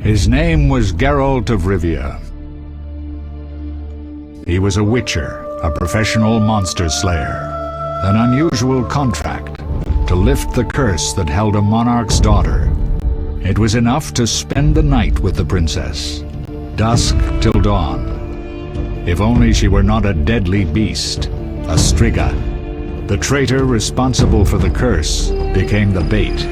His name was Geralt of Rivia. He was a witcher, a professional monster slayer. An unusual contract to lift the curse that held a monarch's daughter. It was enough to spend the night with the princess, dusk till dawn. If only she were not a deadly beast, a Striga. The traitor responsible for the curse became the bait.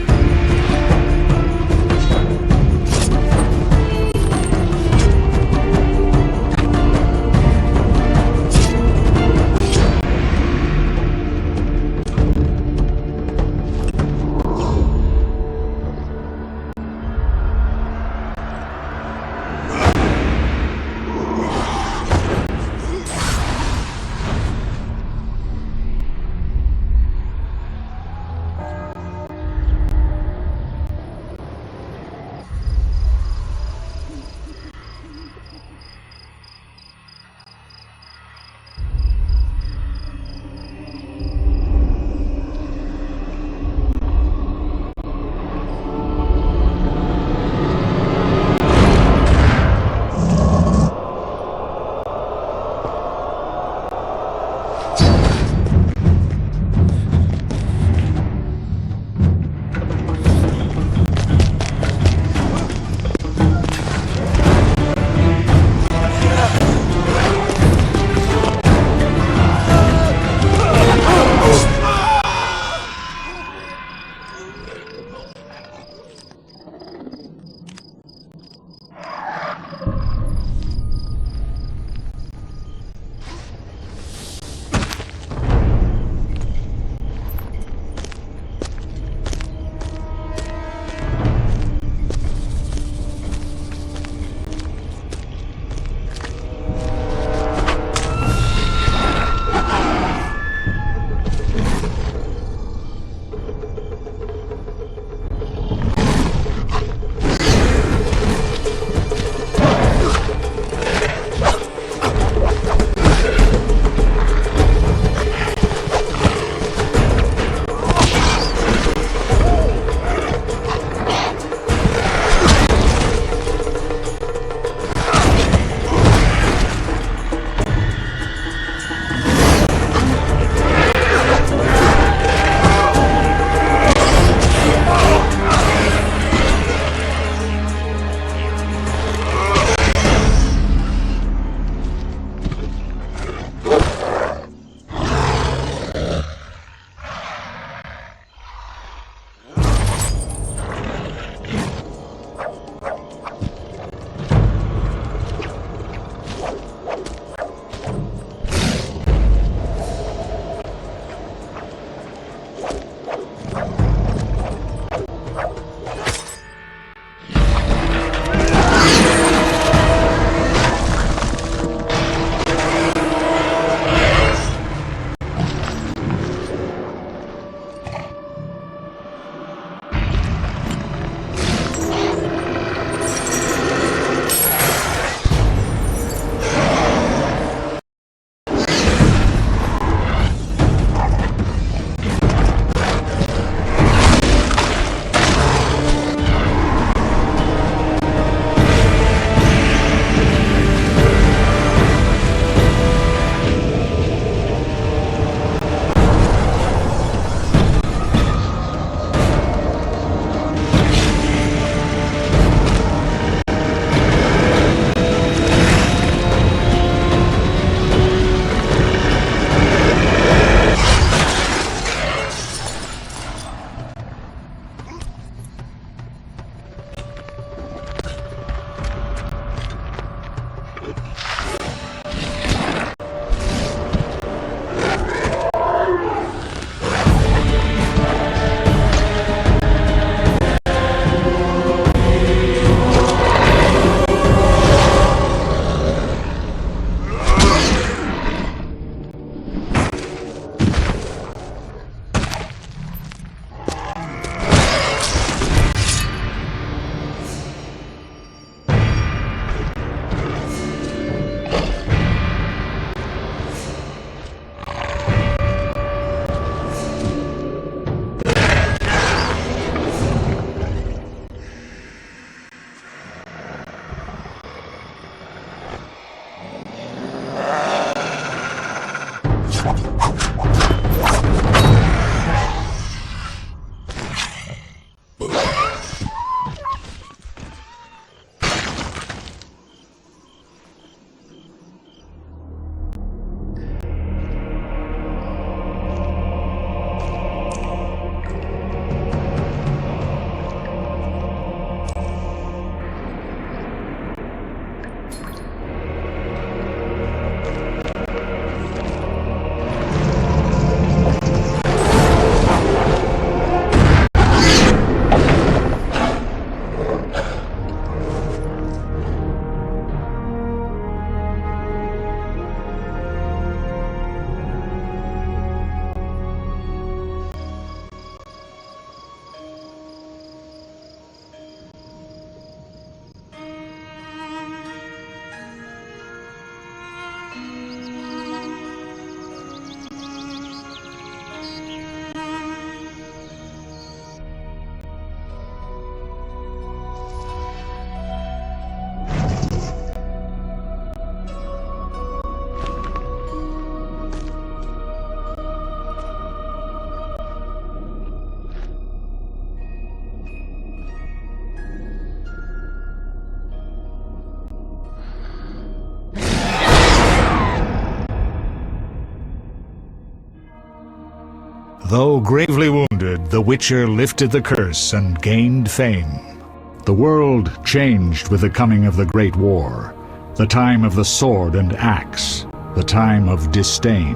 Though gravely wounded, the Witcher lifted the curse and gained fame. The world changed with the coming of the Great War, the time of the sword and axe, the time of disdain.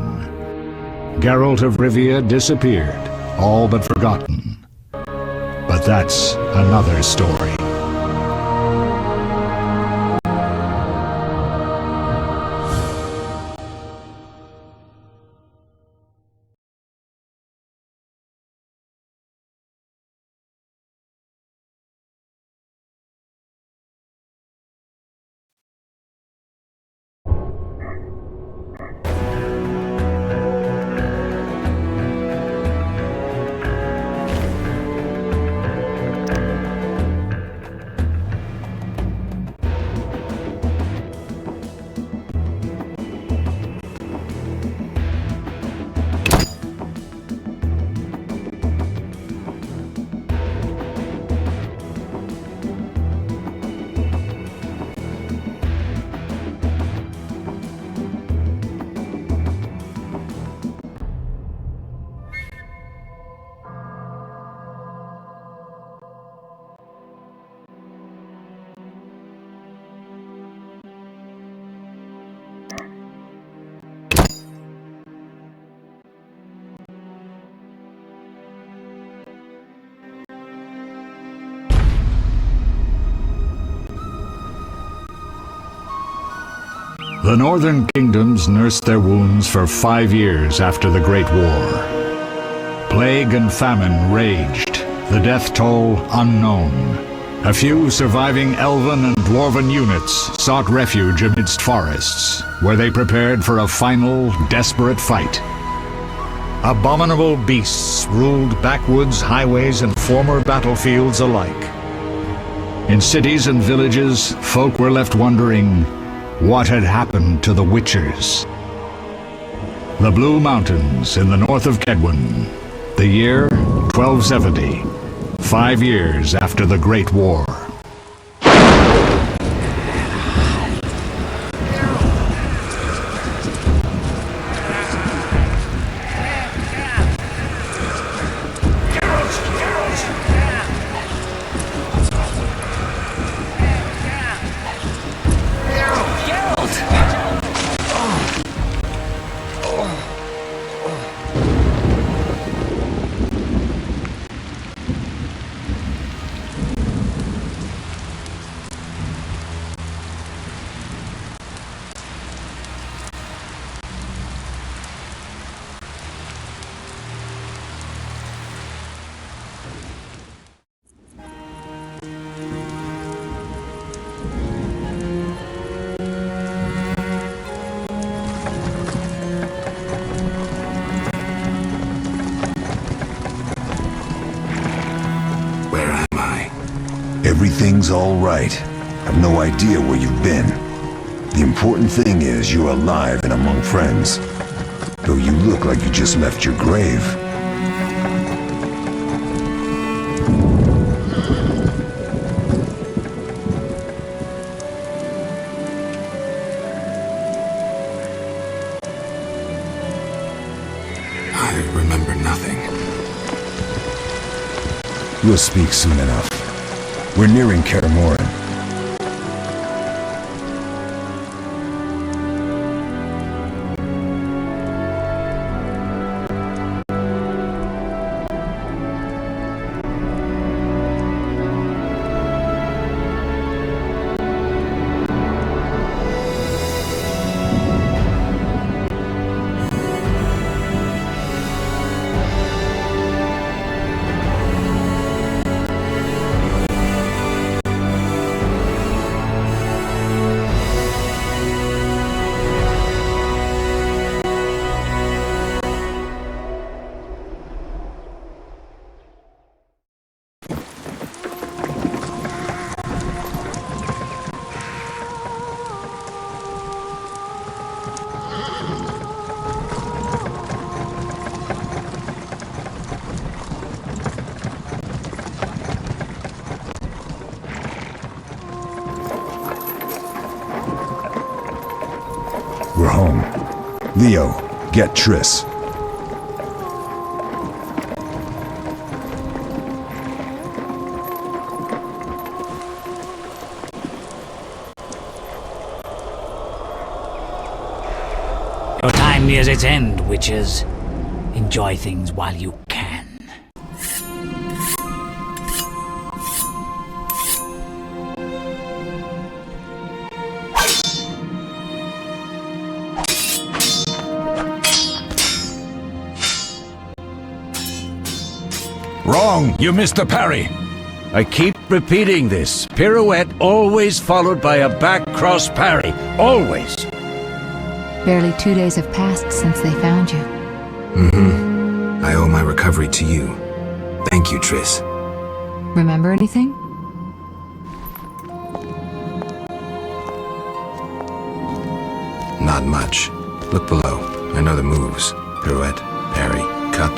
Geralt of Rivia disappeared, all but forgotten. But that's another story. The northern kingdoms nursed their wounds for 5 years after the Great War. Plague and famine raged, the death toll unknown. A few surviving elven and dwarven units sought refuge amidst forests, where they prepared for a final, desperate fight. Abominable beasts ruled backwoods, highways, and former battlefields alike. In cities and villages, folk were left wondering, what had happened to the Witchers? The Blue Mountains in the north of Kedwen. The year 1270. 5 years after the Great War. Everything's all right. I've no idea where you've been. The important thing is you're alive and among friends. Though you look like you just left your grave. I remember nothing. We'll speak soon enough. We're nearing Kaer Morhen. We're home. Leo, get Triss. time nears its end, witches. Enjoy things while you can. Wrong! You missed the parry! I keep repeating this. Pirouette always followed by a back cross parry. Always! Barely 2 days have passed since they found you. I owe my recovery to you. Thank you, Triss. Remember anything? Not much. Look below. I know the moves. Pirouette, parry, cut.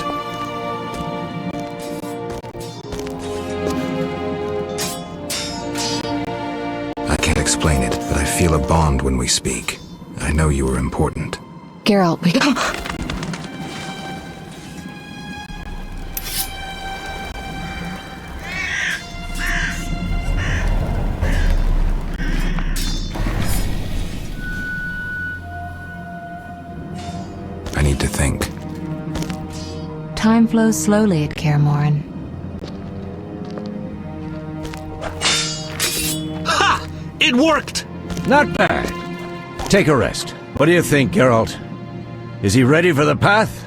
I can't explain it, but I feel a bond when we speak. I know you are important. Geralt, we... I need to think. Time flows slowly at Kaer Morhen. Ha! It worked! Not bad. Take a rest. What do you think, Geralt? Is he ready for the path?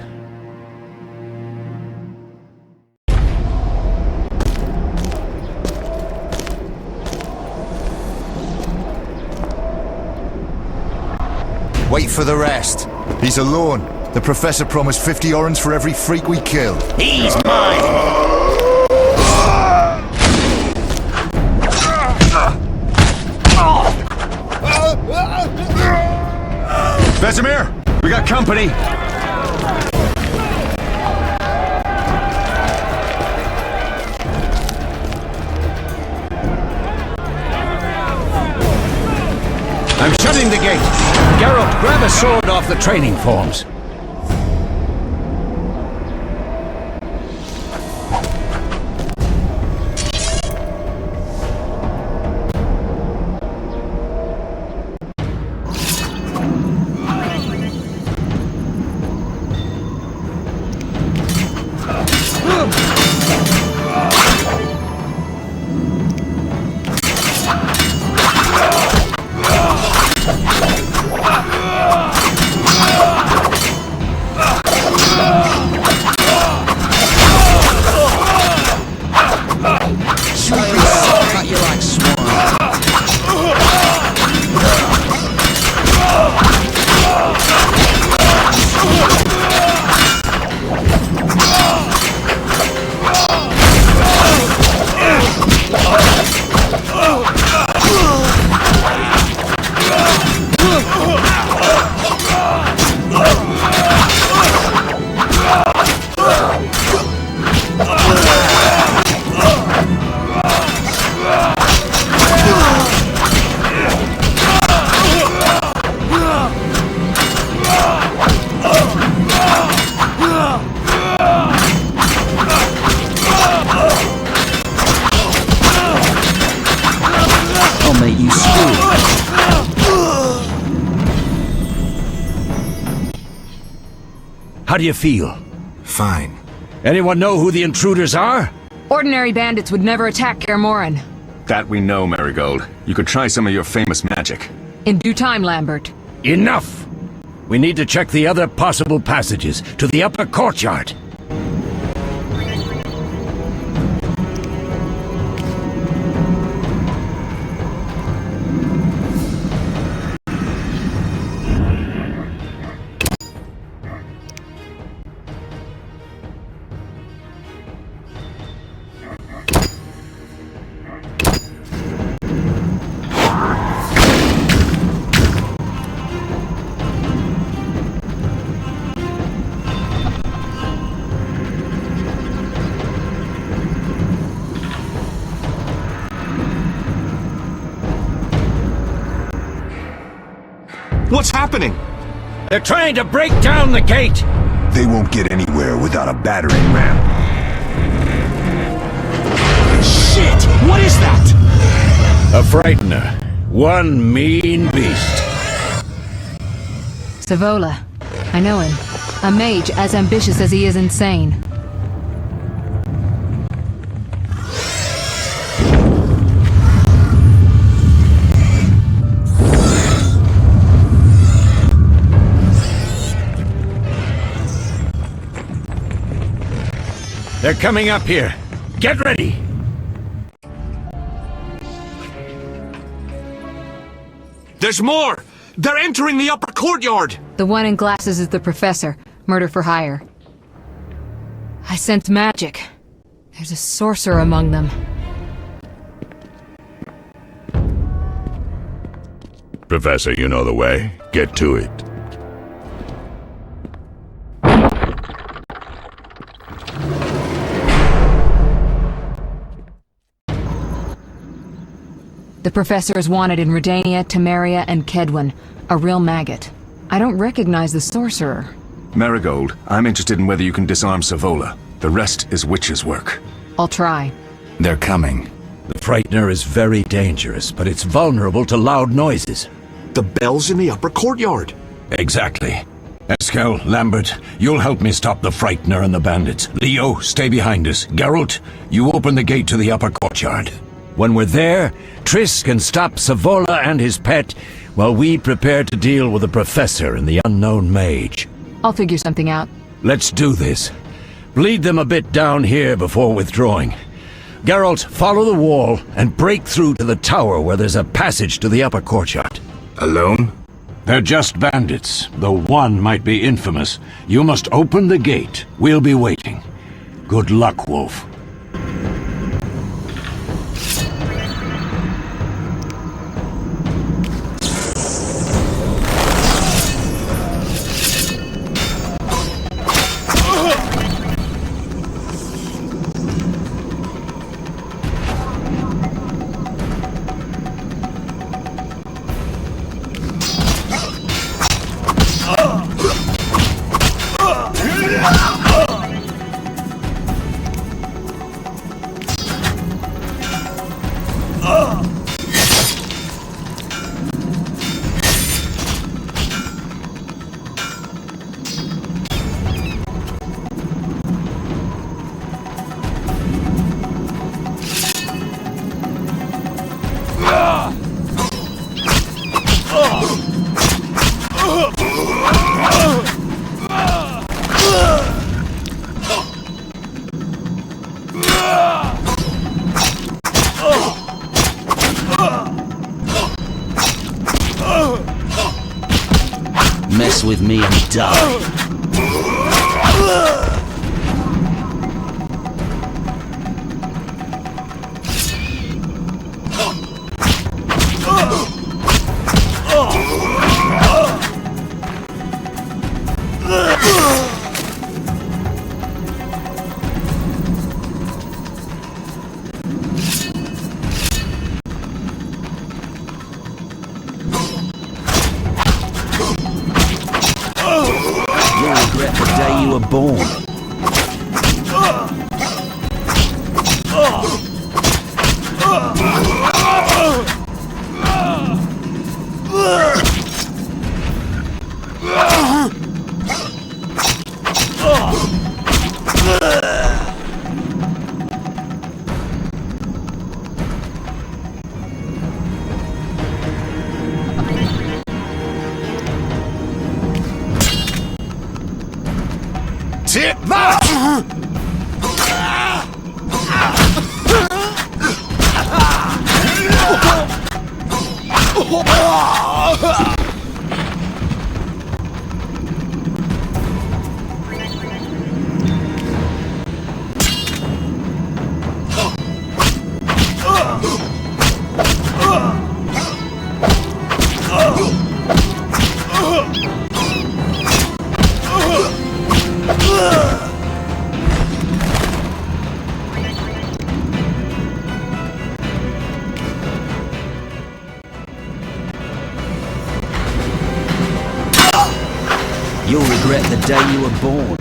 Wait for the rest. He's alone. The Professor promised 50 orens for every freak we kill. He's mine! Vesemir! We got company! I'm shutting the gate. Geralt, grab a sword off the training forms. How do you feel? Fine. Anyone know who the intruders are? Ordinary bandits would never attack Kaer Morhen. That we know, Marigold. You could try some of your famous magic. In due time, Lambert. Enough! We need to check the other possible passages to the upper courtyard. What's happening? They're trying to break down the gate! They won't get anywhere without a battering ram. Shit! What is that? A frightener. One mean beast. Savola, I know him. A mage as ambitious as he is insane. They're coming up here. Get ready! There's more! They're entering the upper courtyard! The one in glasses is the professor. Murder for hire. I sense magic. There's a sorcerer among them. Professor, you know the way. Get to it. The professor is wanted in Redania, Temeria, and Kedwen. A real maggot. I don't recognize the sorcerer. Marigold, I'm interested in whether you can disarm Savola. The rest is witch's work. I'll try. They're coming. The Frightener is very dangerous, but it's vulnerable to loud noises. The bell's in the upper courtyard. Exactly. Eskel, Lambert, you'll help me stop the Frightener and the bandits. Leo, stay behind us. Geralt, you open the gate to the upper courtyard. When we're there, Triss can stop Savola and his pet, while we prepare to deal with the Professor and the unknown mage. I'll figure something out. Let's do this. Bleed them a bit down here before withdrawing. Geralt, follow the wall and break through to the tower where there's a passage to the upper courtyard. Alone? They're just bandits, though one might be infamous. You must open the gate. We'll be waiting. Good luck, Wolf. Mess with me and die. You'll regret the day you were born. Sit back! You'll regret the day you were born.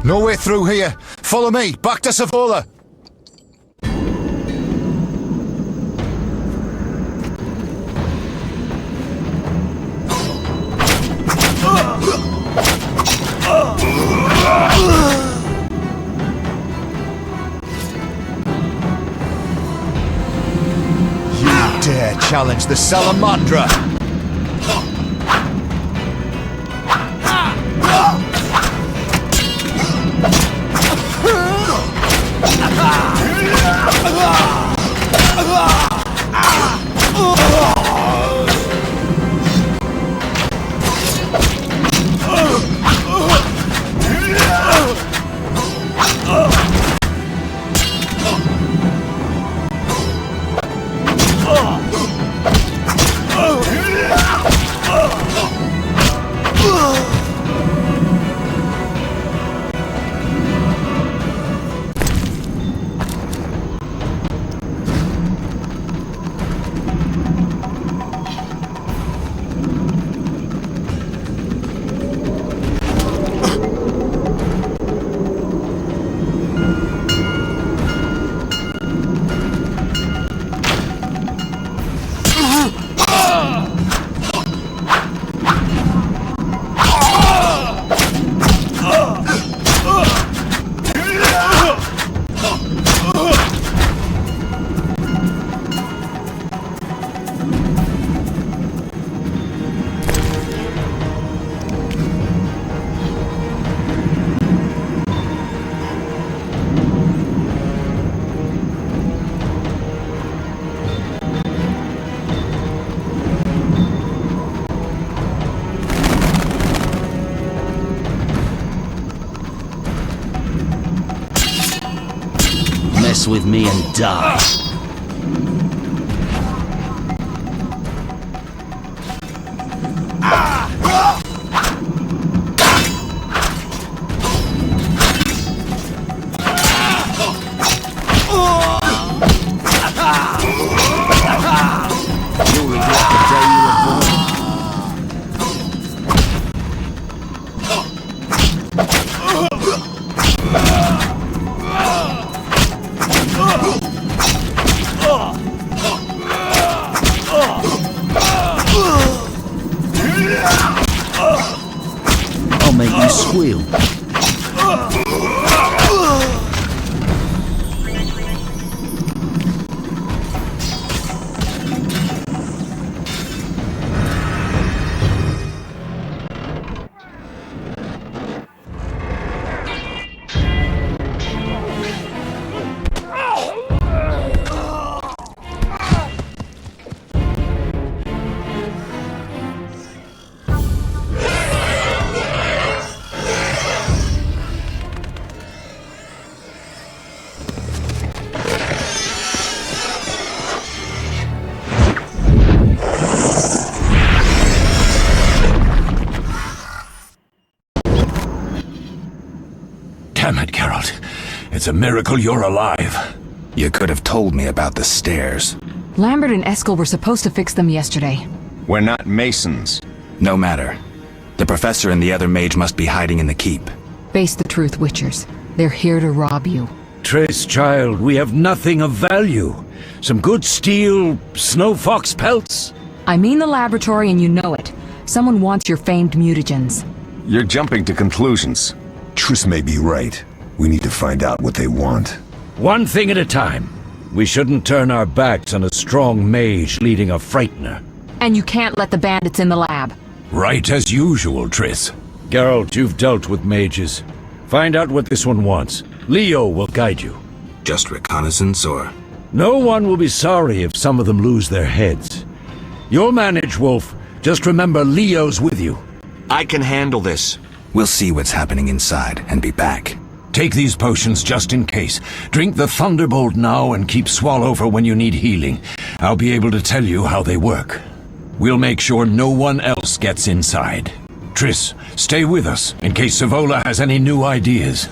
No way through here. Follow me, back to Savola. You dare challenge the Salamandra? Mess with me and die. You'll regret the day you were born. I'll make you squeal. Damn it, Geralt. It's a miracle you're alive. You could have told me about the stairs. Lambert and Eskel were supposed to fix them yesterday. We're not masons. No matter. The professor and the other mage must be hiding in the keep. Face the truth, Witchers. They're here to rob you. Triss, child, we have nothing of value. Some good steel, snow fox pelts. I mean the laboratory and you know it. Someone wants your famed mutagens. You're jumping to conclusions. Triss may be right. We need to find out what they want. One thing at a time. We shouldn't turn our backs on a strong mage leading a frightener. And you can't let the bandits in the lab. Right as usual, Triss. Geralt, you've dealt with mages. Find out what this one wants. Leo will guide you. Just reconnaissance, or...? No one will be sorry if some of them lose their heads. You'll manage, Wolf. Just remember Leo's with you. I can handle this. We'll see what's happening inside and be back. Take these potions just in case. Drink the Thunderbolt now and keep Swallow for when you need healing. I'll be able to tell you how they work. We'll make sure no one else gets inside. Triss, stay with us in case Savola has any new ideas.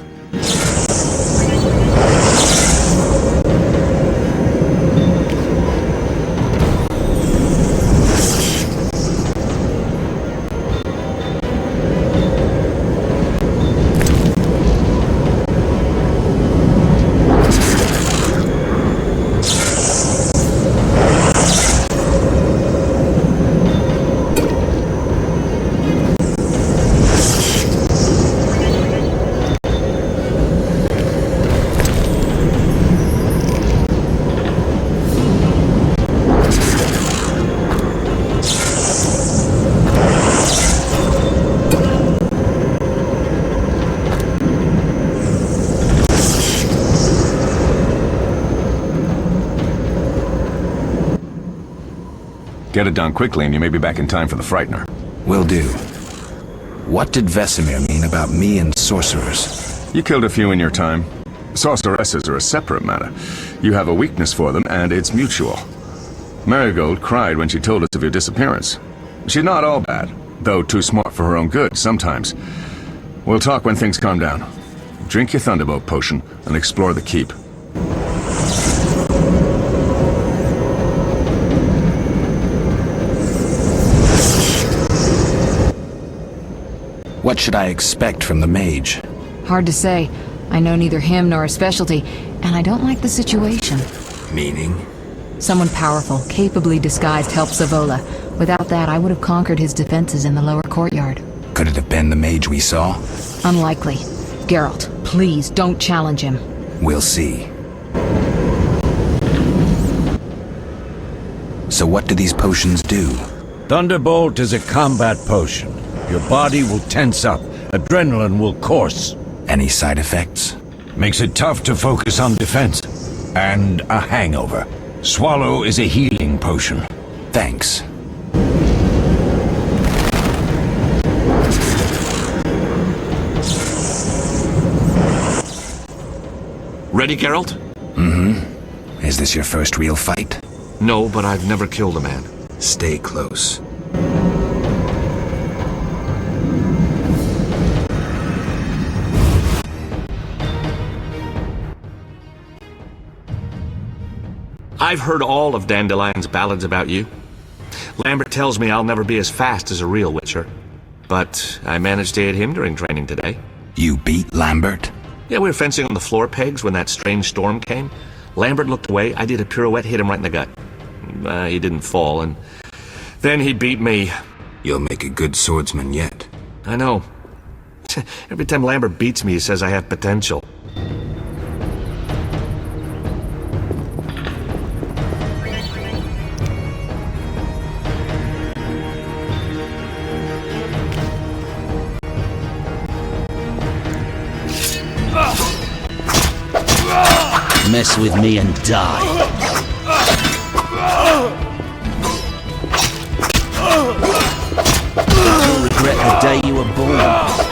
Get it done quickly and you may be back in time for the Frightener. Will do. What did Vesemir mean about me and sorcerers? You killed a few in your time. Sorceresses are a separate matter. You have a weakness for them, and it's mutual. Marigold cried when she told us of your disappearance. She's not all bad, though too smart for her own good sometimes. We'll talk when things calm down. Drink your Thunderbolt potion and explore the keep. What should I expect from the mage? Hard to say. I know neither him nor his specialty, and I don't like the situation. Meaning? Someone powerful, capably disguised helped Savola. Without that, I would have conquered his defenses in the lower courtyard. Could it have been the mage we saw? Unlikely. Geralt, please don't challenge him. We'll see. So what do these potions do? Thunderbolt is a combat potion. Your body will tense up, adrenaline will course. Any side effects? Makes it tough to focus on defense. And a hangover. Swallow is a healing potion. Thanks. Ready, Geralt? Mm-hmm. Is this your first real fight? No, but I've never killed a man. Stay close. I've heard all of Dandelion's ballads about you. Lambert tells me I'll never be as fast as a real Witcher. But I managed to hit him during training today. You beat Lambert? Yeah, we were fencing on the floor pegs when that strange storm came. Lambert looked away, I did a pirouette, hit him right in the gut. He didn't fall, and then he beat me. You'll make a good swordsman yet. I know. Every time Lambert beats me, he says I have potential. Mess with me and die. You'll regret the day you were born.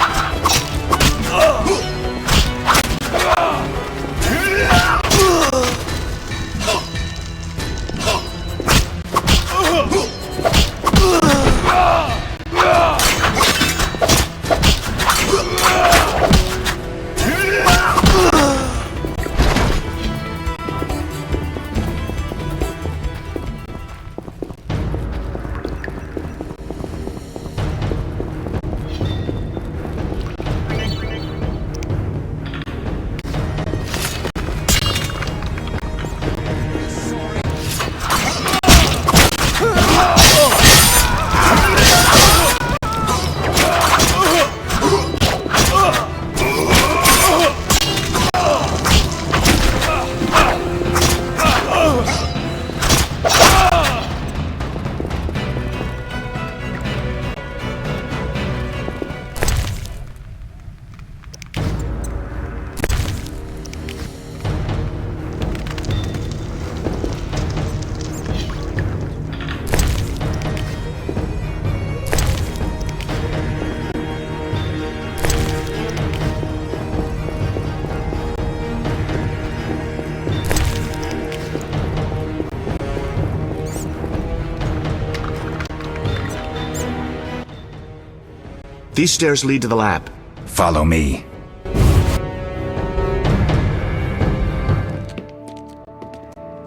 These stairs lead to the lab. Follow me.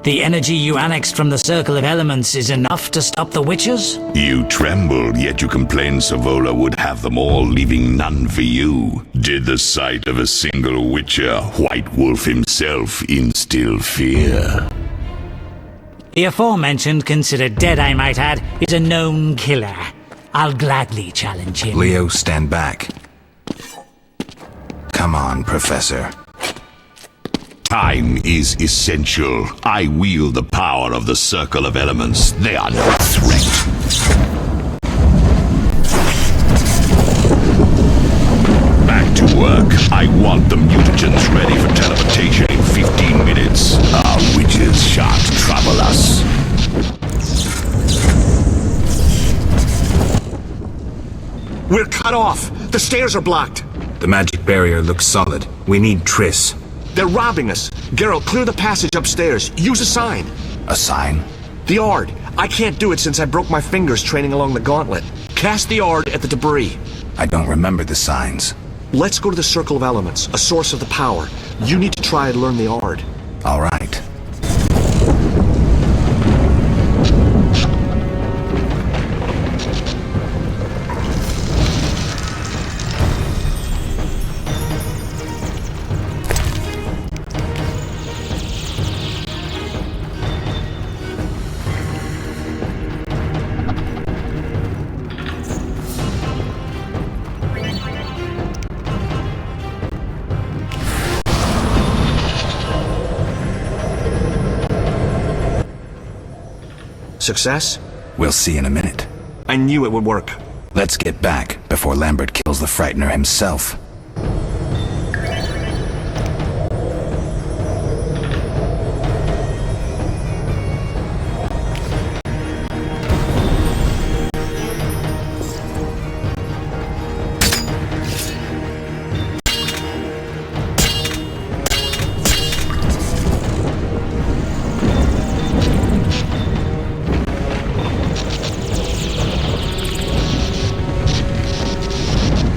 The energy you annexed from the Circle of Elements is enough to stop the Witchers? You trembled, yet you complained Savola would have them all, leaving none for you. Did the sight of a single Witcher, White Wolf himself, instill fear? The aforementioned, considered dead I might add, is a known killer. I'll gladly challenge him. Leo, stand back. Come on, Professor. Time is essential. I wield the power of the Circle of Elements. They are no threat. Back to work. I want the mutagens ready for teleportation in 15 minutes. Our witches shan't trouble us. cut off. The stairs are blocked. The magic barrier looks solid. We need Triss. They're robbing us. Geralt, clear the passage upstairs. Use a sign. A sign? The Ard. I can't do it since I broke my fingers training along the gauntlet. Cast the Ard at the debris. I don't remember the signs. Let's go to the Circle of Elements, a source of the power. You need to try and learn the Ard. All right. Success? We'll see in a minute. I knew it would work. Let's get back before Lambert kills the Frightener himself.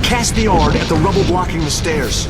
Cast the Ard at the rubble blocking the stairs.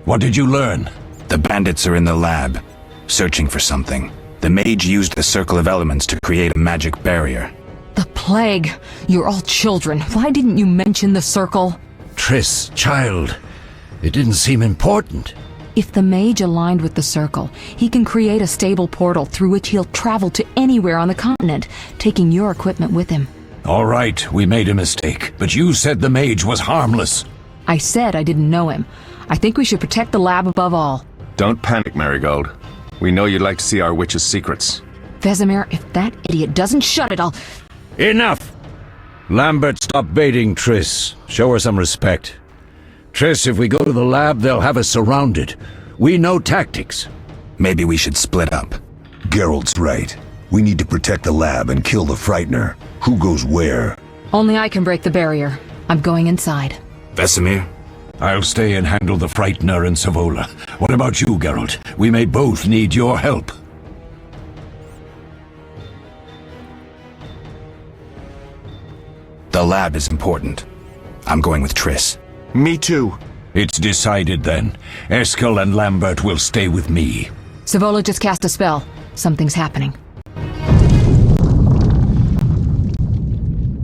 What did you learn? The bandits are in the lab, searching for something. The mage used the Circle of Elements to create a magic barrier. The plague! You're all children. Why didn't you mention the circle? Triss, child. It didn't seem important. If the mage aligned with the circle, he can create a stable portal through which he'll travel to anywhere on the continent, taking your equipment with him. All right, we made a mistake, but you said the mage was harmless. I said I didn't know him. I think we should protect the lab above all. Don't panic, Marigold. We know you'd like to see our witch's secrets. Vesemir, if that idiot doesn't shut it, I'll... Enough! Lambert, stop baiting Triss. Show her some respect. Triss, if we go to the lab, they'll have us surrounded. We know tactics. Maybe we should split up. Geralt's right. We need to protect the lab and kill the Frightener. Who goes where? Only I can break the barrier. I'm going inside. Vesemir? I'll stay and handle the Frightener and Savola. What about you, Geralt? We may both need your help. The lab is important. I'm going with Triss. Me too. It's decided then. Eskel and Lambert will stay with me. Savola just cast a spell. Something's happening.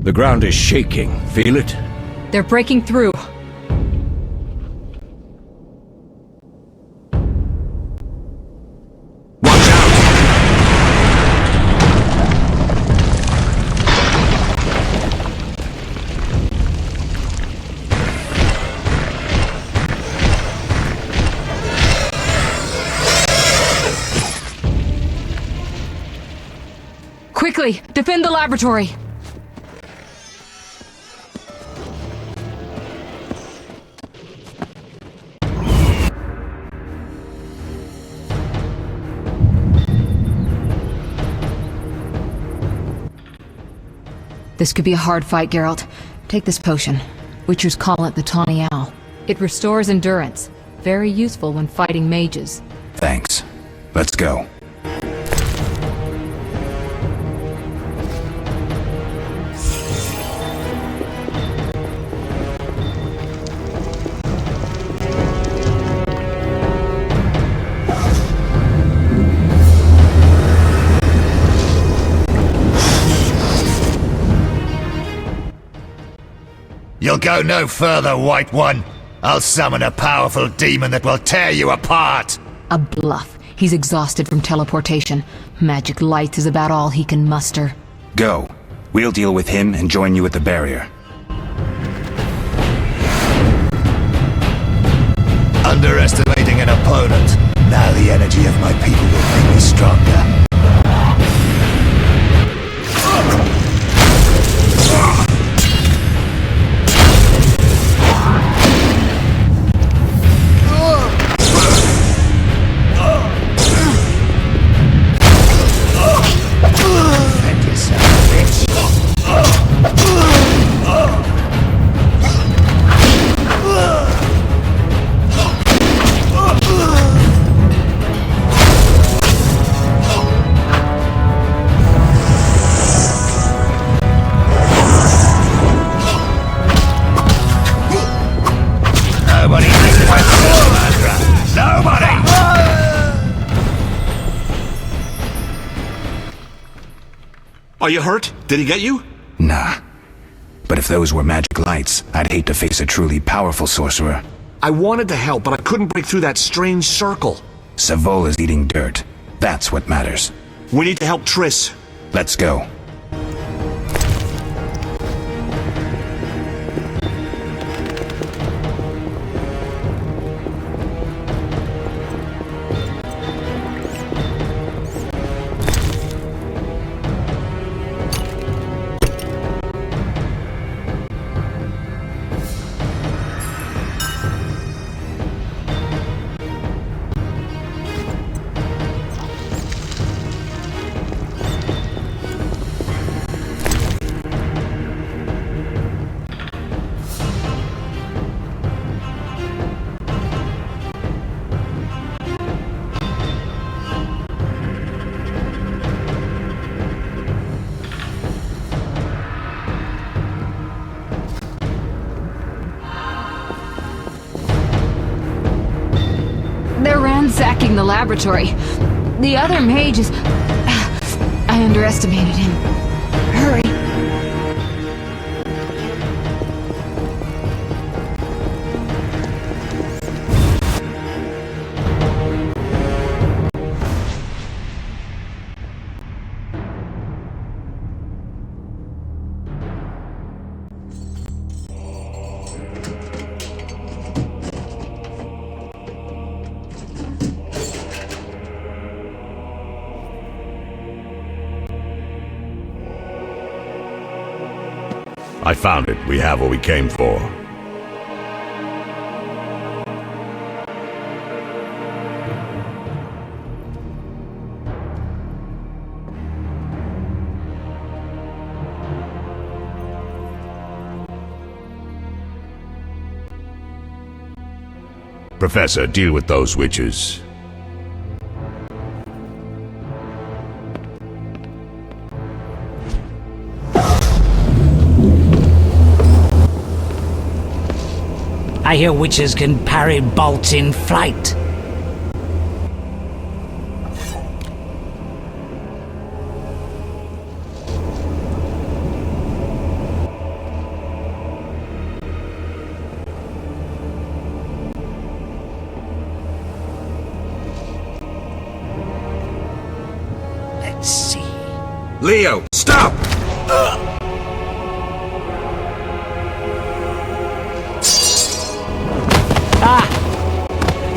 The ground is shaking. Feel it? They're breaking through. Quickly, defend the laboratory! This could be a hard fight, Geralt. Take this potion. Witchers call it the Tawny Owl. It restores endurance. Very useful when fighting mages. Thanks. Let's go. You'll go no further, White One. I'll summon a powerful demon that will tear you apart. A bluff. He's exhausted from teleportation. Magic lights is about all he can muster. Go. We'll deal with him and join you at the barrier. Underestimating an opponent. Now the energy of my people will make me stronger. Are you hurt? Did he get you? Nah. But if those were magic lights, I'd hate to face a truly powerful sorcerer. I wanted to help, but I couldn't break through that strange circle. Savola's eating dirt. That's what matters. We need to help Triss. Let's go. They're ransacking the laboratory. The other mage is... I underestimated him. Hurry. I found it. We have what we came for. Professor, deal with those witches. I hear witches can parry bolts in flight. Let's see. Leo, stop!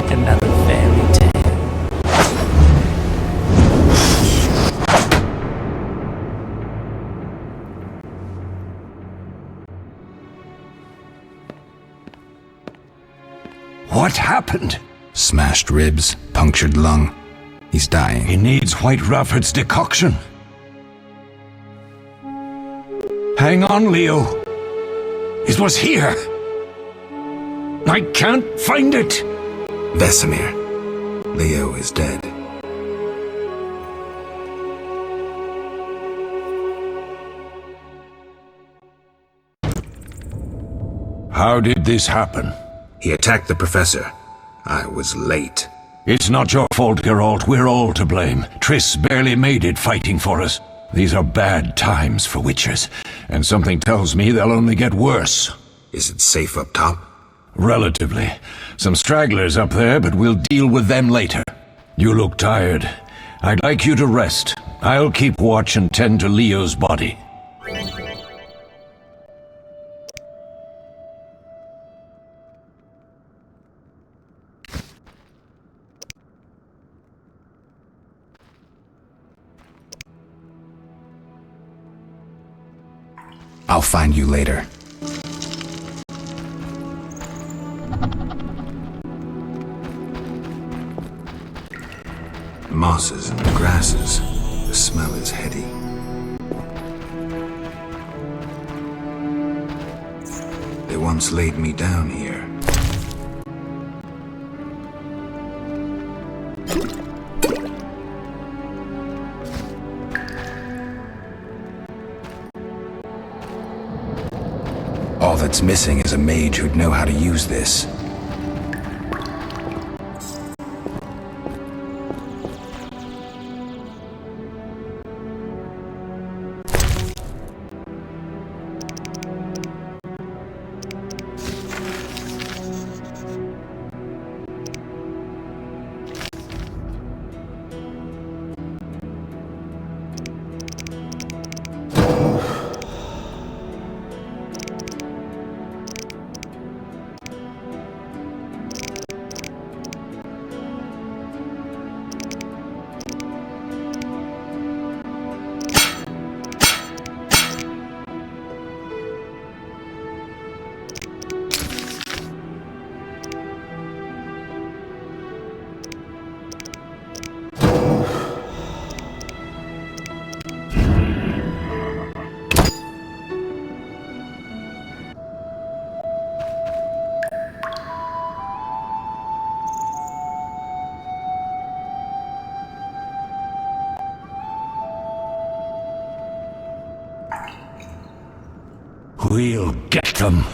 Another fairy tale. What happened? Smashed ribs, punctured lung. He's dying. He needs White Rafford's decoction. Hang on, Leo. It was here. I can't find it. Vesemir. Leo is dead. How did this happen? He attacked the professor. I was late. It's not your fault, Geralt. We're all to blame. Triss barely made it fighting for us. These are bad times for witchers, and something tells me they'll only get worse. Is it safe up top? Relatively. Some stragglers up there, but we'll deal with them later. You look tired. I'd like you to rest. I'll keep watch and tend to Leo's body. I'll find you later. Mosses and grasses. The smell is heady. They once laid me down here. All that's missing is a mage who'd know how to use this. We'll get them.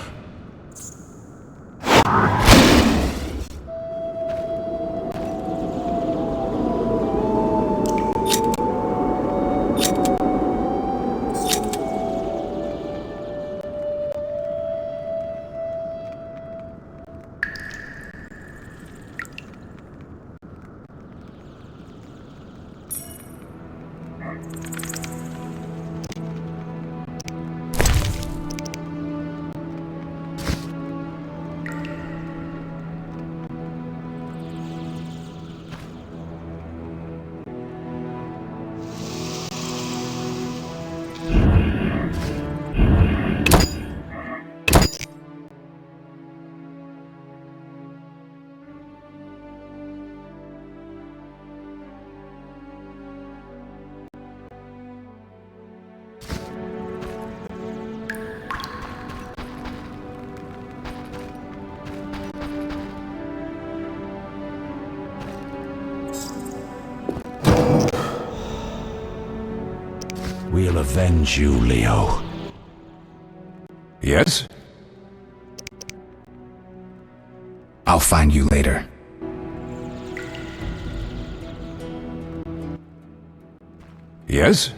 We'll avenge you, Leo. Yes? I'll find you later. Yes?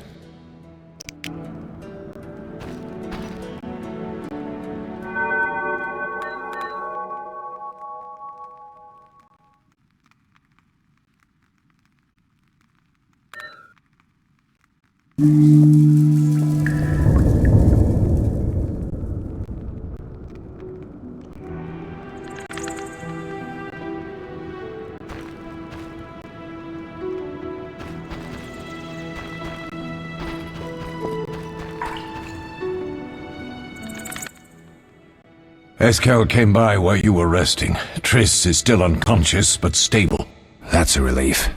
Eskel came by while you were resting. Triss is still unconscious, but stable. That's a relief.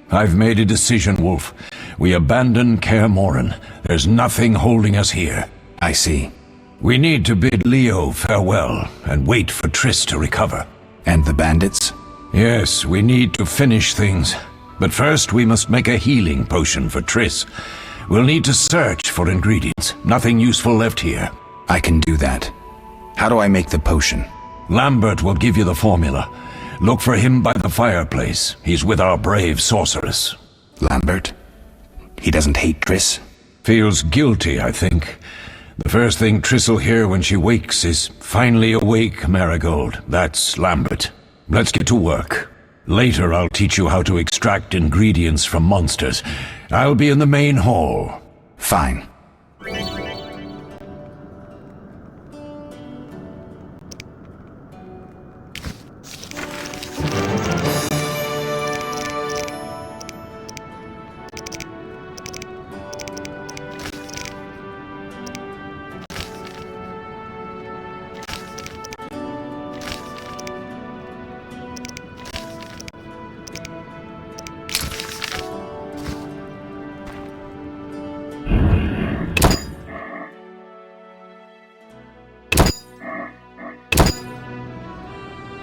I've made a decision, Wolf. We abandon Kaer Morhen. There's nothing holding us here. I see. We need to bid Leo farewell and wait for Triss to recover. And the bandits? Yes, we need to finish things. But first we must make a healing potion for Triss. We'll need to search for ingredients. Nothing useful left here. I can do that. How do I make the potion? Lambert will give you the formula. Look for him by the fireplace. He's with our brave sorceress. Lambert? He doesn't hate Triss? Feels guilty, I think. The first thing Triss'll hear when she wakes is, "Finally awake, Marigold." That's Lambert. Let's get to work. Later I'll teach you how to extract ingredients from monsters. I'll be in the main hall. Fine.